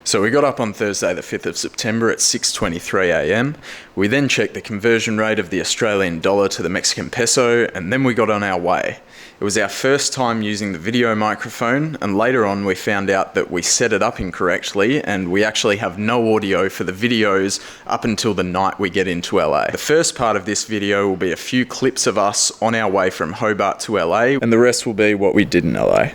So we got up on Thursday the 5th of September at 6:23 a.m. We then checked the conversion rate of the Australian dollar to the Mexican peso, and then we got on our way. It was our first time using the video microphone, and later on we found out that we set it up incorrectly and we actually have no audio for the videos up until the night we get into LA. The first part of this video will be a few clips of us on our way from Hobart to LA, and the rest will be what we did in LA.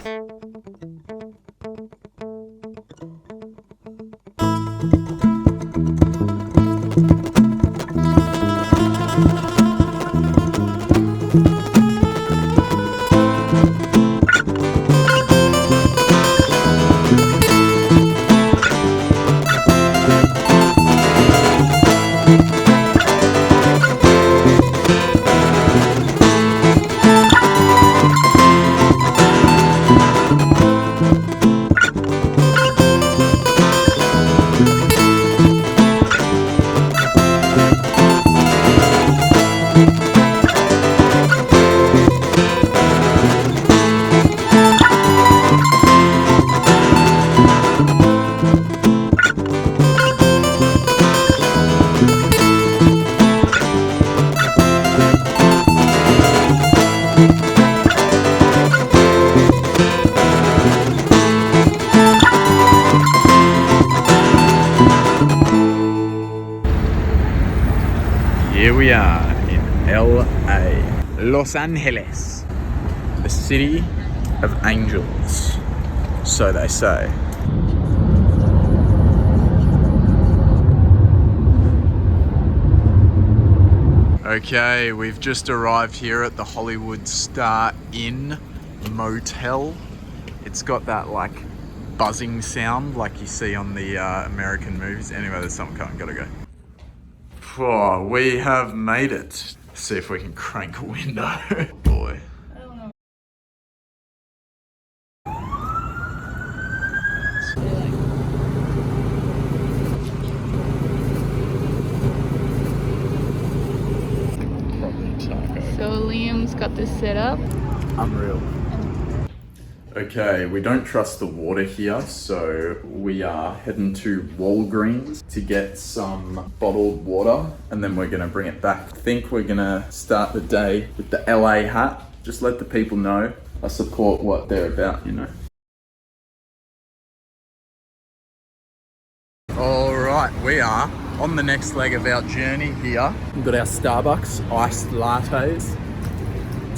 Here we are in LA, Los Angeles, the city of angels, so they say. Okay, we've just arrived here at the Hollywood Star Inn Motel. It's got that like buzzing sound like you see on the American movies. Anyway, there's something coming, gotta go. Oh, we have made it. Let's see if we can crank a window. Boy. I don't know. Probably taco. So Liam's got this set up. Unreal. Okay, we don't trust the water here, so we are heading to Walgreens to get some bottled water, and then we're gonna bring it back. I think we're gonna start the day with the LA hat. Just let the people know I support what they're about, you know. All right, we are on the next leg of our journey here. We've got our Starbucks iced lattes.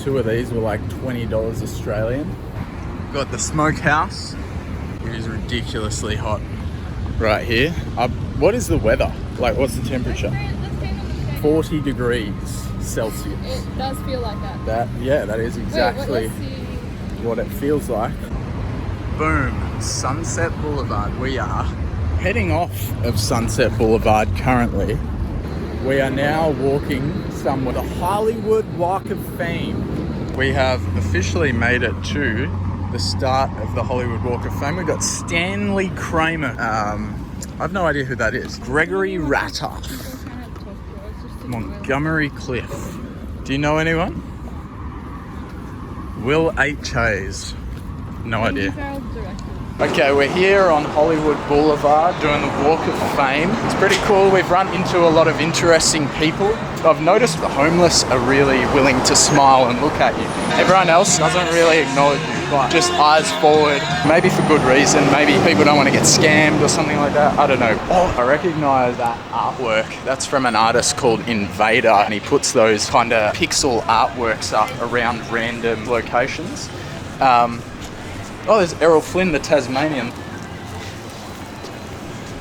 2 of these were like $20 Australian. Got the smokehouse. It is ridiculously hot right here. What is the weather? Like, what's the temperature? 40 degrees Celsius. It does feel like that. That is exactly what it feels like. Boom, Sunset Boulevard. We are heading off of Sunset Boulevard currently. We are now walking somewhere, the Hollywood Walk of Fame. We have officially made it to the start of the Hollywood Walk of Fame. We've got Stanley Kramer. I have no idea who that is. Gregory Ratoff. Montgomery Cliff. Do you know anyone? Will H. Hayes. No idea. Okay, we're here on Hollywood Boulevard doing the Walk of Fame. It's pretty cool. We've run into a lot of interesting people. I've noticed the homeless are really willing to smile and look at you. Everyone else doesn't really acknowledge you, but just eyes forward. Maybe for good reason. Maybe people don't want to get scammed or something like that. I don't know. Oh, I recognize that artwork. That's from an artist called Invader, and he puts those kind of pixel artworks up around random locations. Oh, there's Errol Flynn, the Tasmanian.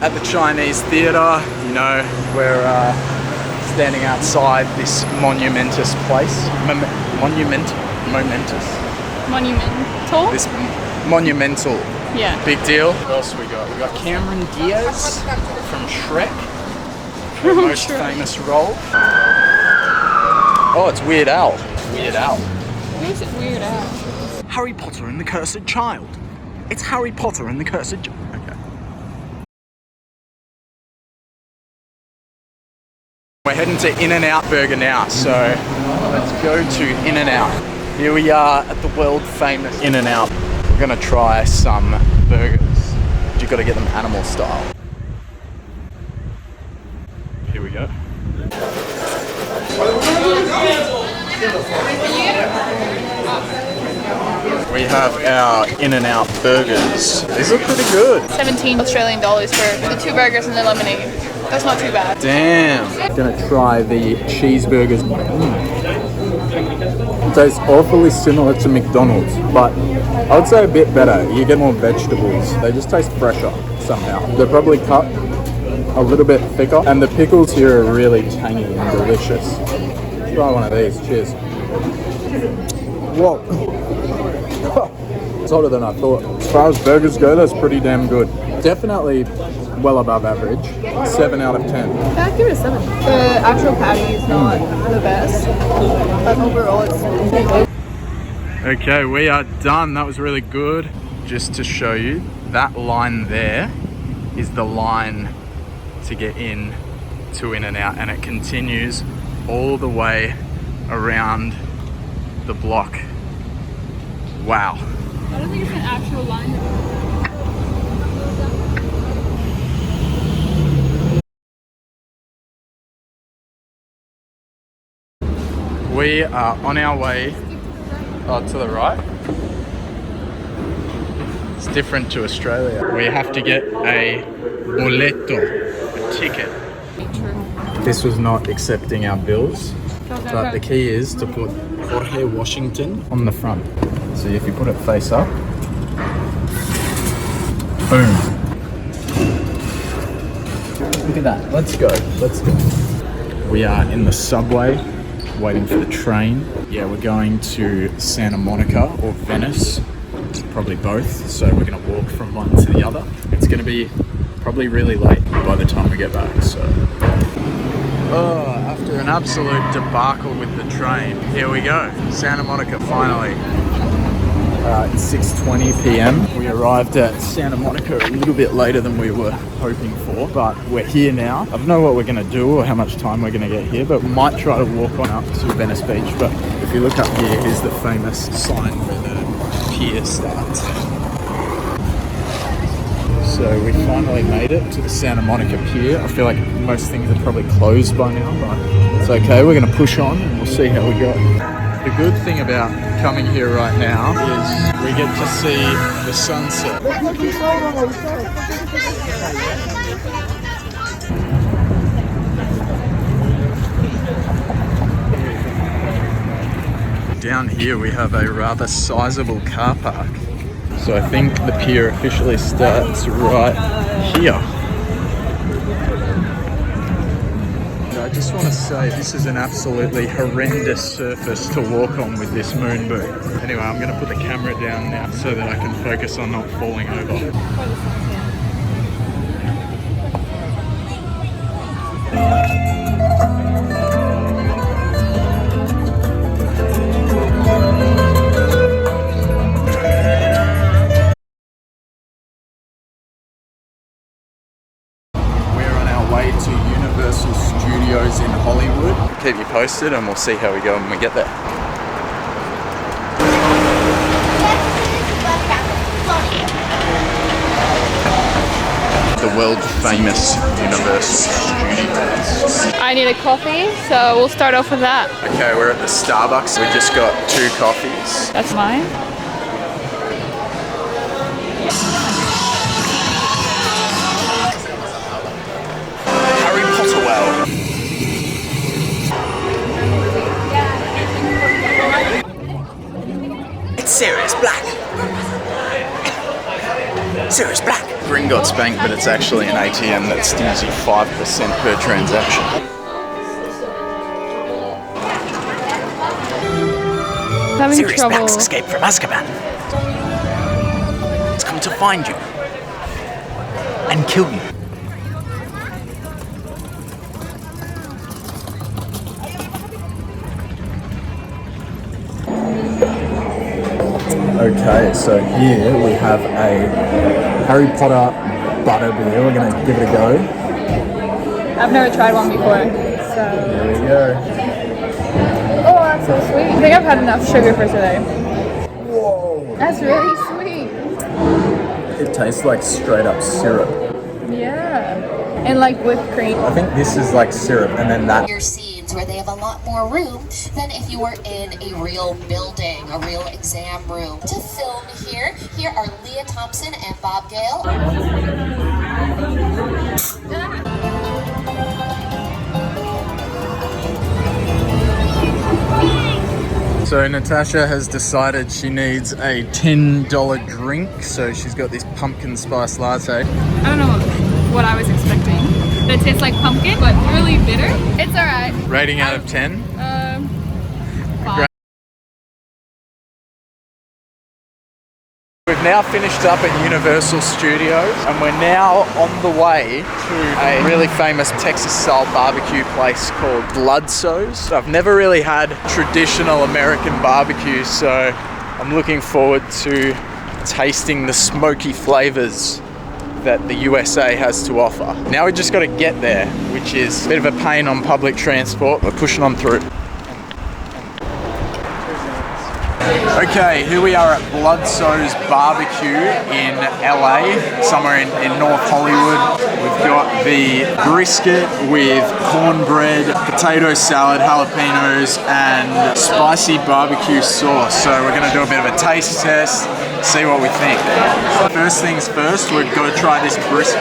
At the Chinese Theatre, you know, we're standing outside this monumentous place. Monumental? This monumental. Yeah. Big deal. What else we got? We got Cameron Diaz from Shrek. Her most famous role. Oh, it's Weird Al. Weird Al. Who is it Weird Al? Harry Potter and the Cursed Child. It's Harry Potter and the Cursed Child. Okay. We're heading to In-N-Out Burger now, so let's go to In-N-Out. Here we are at the world famous In-N-Out. We're gonna try some burgers. Do you've got to get them animal style. Here we go. We have our In-N-Out burgers. These are pretty good. 17 Australian dollars for the 2 burgers and the lemonade. That's not too bad. Damn. I'm gonna try the cheeseburgers. It tastes awfully similar to McDonald's, but I would say a bit better. You get more vegetables. They just taste fresher somehow. They're probably cut a little bit thicker, and the pickles here are really tangy and delicious. Try one of these. Cheers. Whoa. It's hotter than I thought. As far as burgers go, that's pretty damn good. Definitely well above average. 7 out of 10. I'd give it a 7. The actual patty is not the best, but overall it's good. Okay, we are done. That was really good. Just to show you, that line there is the line to get in to In-N-Out, and it continues all the way around the block. Wow. I don't think it's an actual line. We are on our way to the right. It's different to Australia. We have to get a boleto, a ticket. This was not accepting our bills, but the key is to put Jorge Washington on the front. So if you put it face up, boom. Look at that. Let's go. Let's go. We are in the subway, waiting for the train. Yeah, we're going to Santa Monica or Venice, probably both. So we're going to walk from one to the other. It's going to be probably really late by the time we get back. So, after an absolute debacle with the train, here we go. Santa Monica, finally. It's 6:20 p.m. We arrived at Santa Monica a little bit later than we were hoping for, but we're here now. I don't know what we're going to do or how much time we're going to get here, but we might try to walk on up to Venice Beach. But if you look up here, here's the famous sign where the pier starts. So we finally made it to the Santa Monica Pier. I feel like most things are probably closed by now, but it's okay. We're going to push on and we'll see how we go. The good thing about coming here right now is we get to see the sunset. Down here we have a rather sizable car park. So I think the pier officially starts right here. I just want to say this is an absolutely horrendous surface to walk on with this moon boot. Anyway, I'm going to put the camera down now so that I can focus on not falling over. In Hollywood. Keep you posted and we'll see how we go when we get there. The world famous Universal Studios. I need a coffee, so we'll start off with that. Okay, we're at the Starbucks. We just got 2 coffees. That's mine. Sirius Black. Sirius Black. Gringotts Bank, but it's actually an ATM that steals you 5% per transaction. Having Sirius trouble. Black's escape from Azkaban. It's come to find you and kill you. Okay, so here we have a Harry Potter butter beer. We're going to give it a go. I've never tried one before, so. There we go. Oh, that's so sweet. I think I've had enough sugar for today. Whoa. That's really sweet. It tastes like straight up syrup. Yeah. And like whipped cream. I think this is like syrup, and then that. Your scenes where they have a lot more room than if you were in a real building, a real exam room. To film here are Leah Thompson and Bob Gale. So Natasha has decided she needs a $10 drink, so she's got this pumpkin spice latte. I don't know what I was expecting. It tastes like pumpkin, but really bitter. It's alright. Rating out of 10? 5. We've now finished up at Universal Studios and we're now on the way to a really famous Texas-style barbecue place called Bludso'S. I've never really had traditional American barbecue, so I'm looking forward to tasting the smoky flavors that the USA has to offer. Now we just got to get there, which is a bit of a pain on public transport. We're pushing on through. Okay, here we are at Bludso'S Bbq in LA, somewhere in North Hollywood. We've got the brisket with cornbread, potato salad, jalapenos, and spicy barbecue sauce. So we're gonna do a bit of a taste test, see what we think. First things first, we've got to try this brisket.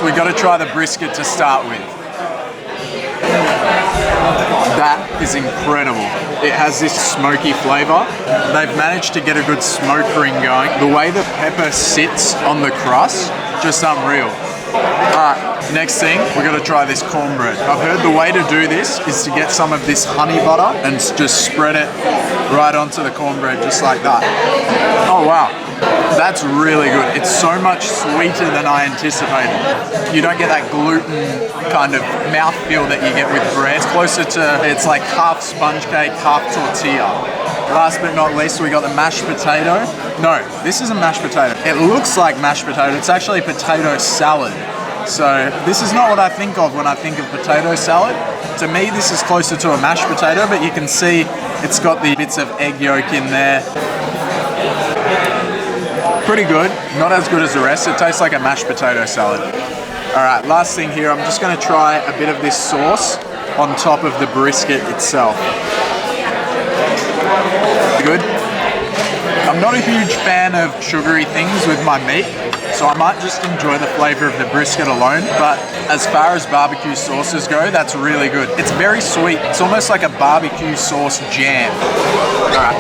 We've got to try the brisket to start with. That is incredible. It has this smoky flavor. They've managed to get a good smoke ring going. The way the pepper sits on the crust, just unreal. Alright, next thing, we're gonna try this cornbread. I've heard the way to do this is to get some of this honey butter and just spread it right onto the cornbread, just like that. Oh wow, that's really good. It's so much sweeter than I anticipated. You don't get that gluten kind of mouthfeel that you get with bread. It's closer to, it's like half sponge cake, half tortilla. Last but not least, we got the mashed potato. No, this isn't mashed potato. It looks like mashed potato. It's actually potato salad. So this is not what I think of when I think of potato salad. To me, this is closer to a mashed potato, but you can see it's got the bits of egg yolk in there. Pretty good, not as good as the rest. It tastes like a mashed potato salad. All right, last thing here, I'm just gonna try a bit of this sauce on top of the brisket itself. Good. I'm not a huge fan of sugary things with my meat, so I might just enjoy the flavor of the brisket alone, but as far as barbecue sauces go, that's really good. It's very sweet. It's almost like a barbecue sauce jam. All right.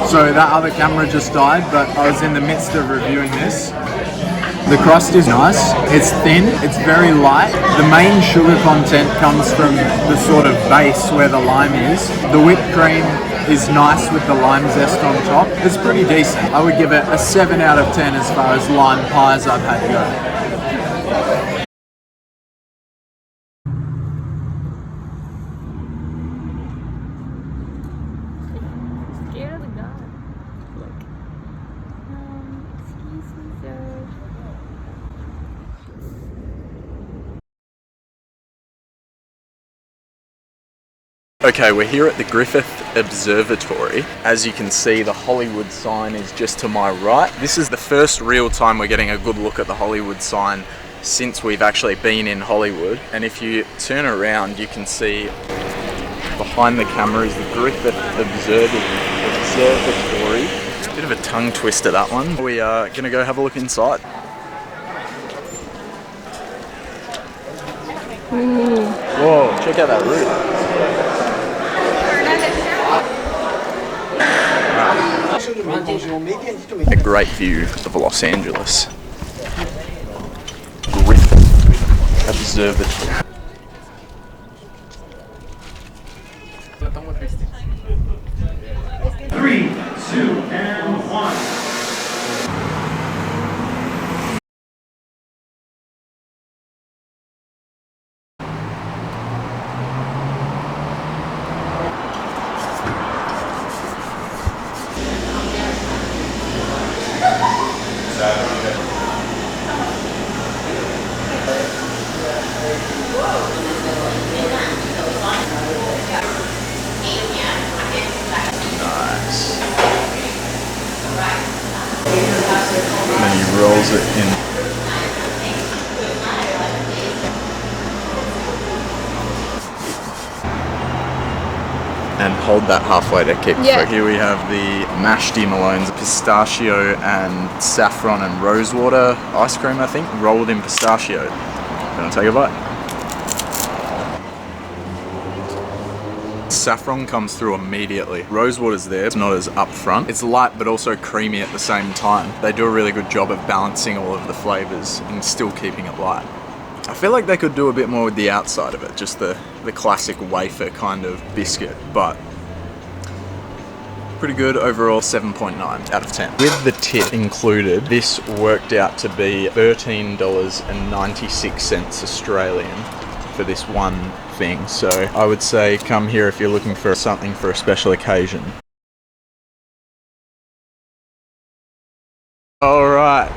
So that other camera just died, but I was in the midst of reviewing this. The crust is nice, it's thin, it's very light. The main sugar content comes from the sort of base where the lime is. The whipped cream is nice with the lime zest on top. It's pretty decent. I would give it a 7 out of 10 as far as lime pies I've had go. Scared of the god. Look. Excuse me, sir. Okay, we're here at the Griffith Observatory. As you can see, the Hollywood sign is just to my right. This is the first real time we're getting a good look at the Hollywood sign since we've actually been in Hollywood. And if you turn around, you can see behind the camera is the Griffith Observatory. Bit of a tongue twister, that one. We are gonna go have a look inside. Ooh. Whoa, check out that roof. A great view of Los Angeles. Griffith Observatory. 3, 2, and 1. and hold that halfway to keep Yeah. it. Here we have the Mashti Malone'S, pistachio and saffron and rosewater ice cream, I think, rolled in pistachio. Gonna take a bite. Saffron comes through immediately. Rosewater's there, it's not as upfront. It's light but also creamy at the same time. They do a really good job of balancing all of the flavors and still keeping it light. I feel like they could do a bit more with the outside of it, just the classic wafer kind of biscuit, but pretty good overall. 7.9 out of 10. With the tip included, this worked out to be $13.96 Australian for this one thing. So I would say come here if you're looking for something for a special occasion. All right,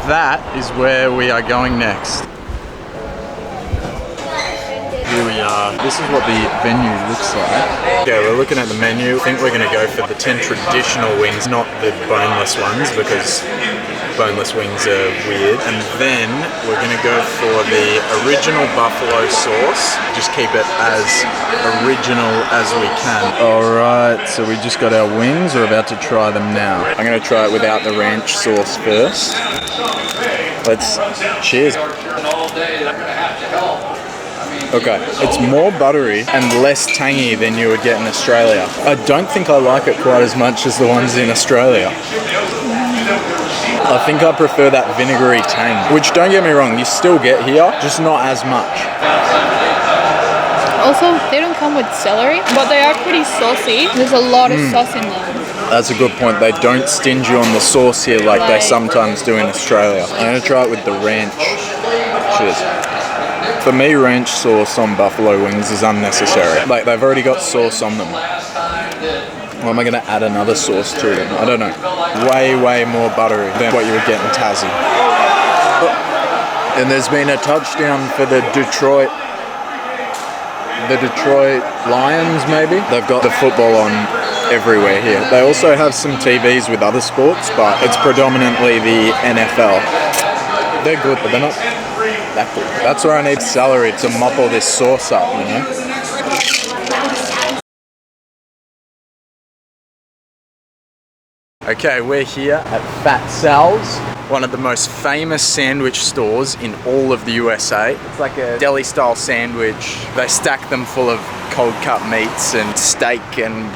that is where we are going next. Here we are. This is what the venue looks like. Okay, we're looking at the menu. I think we're gonna go for the 10 traditional wings, not the boneless ones, because boneless wings are weird. And then we're gonna go for the original buffalo sauce. Just keep it as original as we can. All right, so we just got our wings. We're about to try them now. I'm gonna try it without the ranch sauce first. Let's cheers. Okay, it's more buttery and less tangy than you would get in Australia. I don't think I like it quite as much as the ones in Australia. I think I prefer that vinegary tang, which, don't get me wrong, you still get here, just not as much. Also, they don't come with celery, but they are pretty saucy. There's a lot of sauce in them. That's a good point. They don't stinge you on the sauce here like they sometimes do in Australia. I'm gonna try it with the ranch. Cheers. For me, ranch sauce on buffalo wings is unnecessary. Like, they've already got sauce on them. Why am I gonna add another sauce to them? I don't know. Way more buttery than what you would get in Tassie. And there's been a touchdown for the Detroit Lions, maybe? They've got the football on everywhere here. They also have some TVs with other sports, but it's predominantly the NFL. They're good, but they're not that good. That's where I need celery to mop all this sauce up, you know? Okay, we're here at Fat Sal's, one of the most famous sandwich stores in all of the USA. It's like a deli-style sandwich. They stack them full of cold cut meats and steak and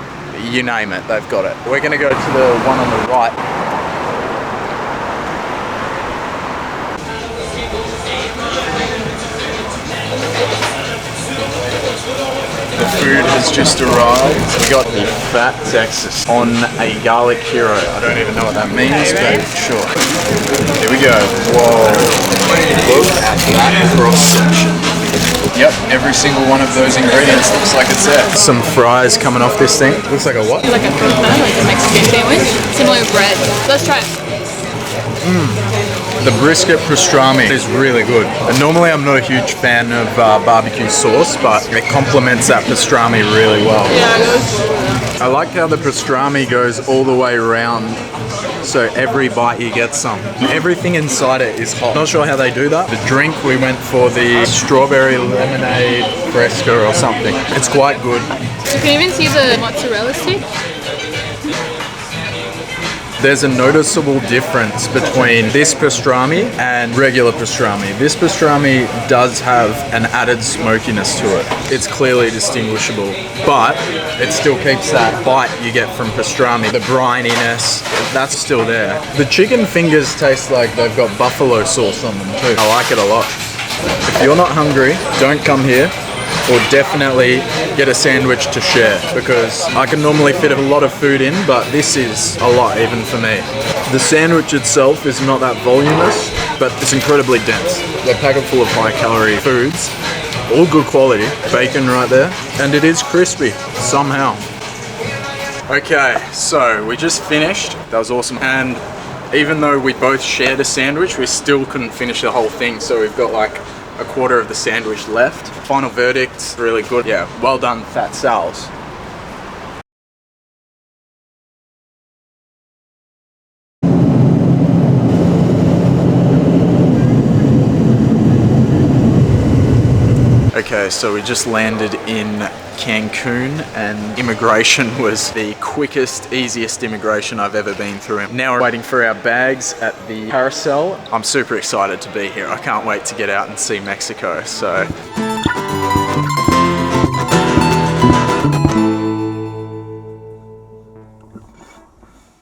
you name it, they've got it. We're gonna go to the one on the right. The food has just arrived. We got the Fat Texas on a garlic hero. I don't even know what that means, but sure. Here we go. Whoa. Look at that cross section. Yep, every single one of those ingredients looks like it's there. Some fries coming off this thing. Looks like a what? Like a crepe, like a Mexican sandwich. Similar bread. Let's try it. The brisket pastrami is really good. And normally I'm not a huge fan of barbecue sauce, but it complements that pastrami really well. Yeah, it goes. I like how the pastrami goes all the way around, so every bite you get some. Everything inside it is hot. Not sure how they do that. The drink, we went for the strawberry lemonade fresca or something. It's quite good. You can even see the mozzarella stick. There's a noticeable difference between this pastrami and regular pastrami. This pastrami does have an added smokiness to it. It's clearly distinguishable, but it still keeps that bite you get from pastrami. The brininess, that's still there. The chicken fingers taste like they've got buffalo sauce on them too. I like it a lot. If you're not hungry, don't come here. Or definitely get a sandwich to share, because I can normally fit a lot of food in, but this is a lot even for me. The sandwich itself is not that voluminous, but it's incredibly dense. They're packed full of high calorie foods, all good quality. Bacon right there, and it is crispy somehow. Okay, so we just finished. That was awesome. And even though we both shared a sandwich, we still couldn't finish the whole thing, so we've got like a quarter of the sandwich left. Final verdict, really good. Yeah, well done, Fat Sal's. Okay, so we just landed in Cancun and immigration was the quickest, easiest immigration I've ever been through. Now we're waiting for our bags at the carousel. I'm super excited to be here. I can't wait to get out and see Mexico. So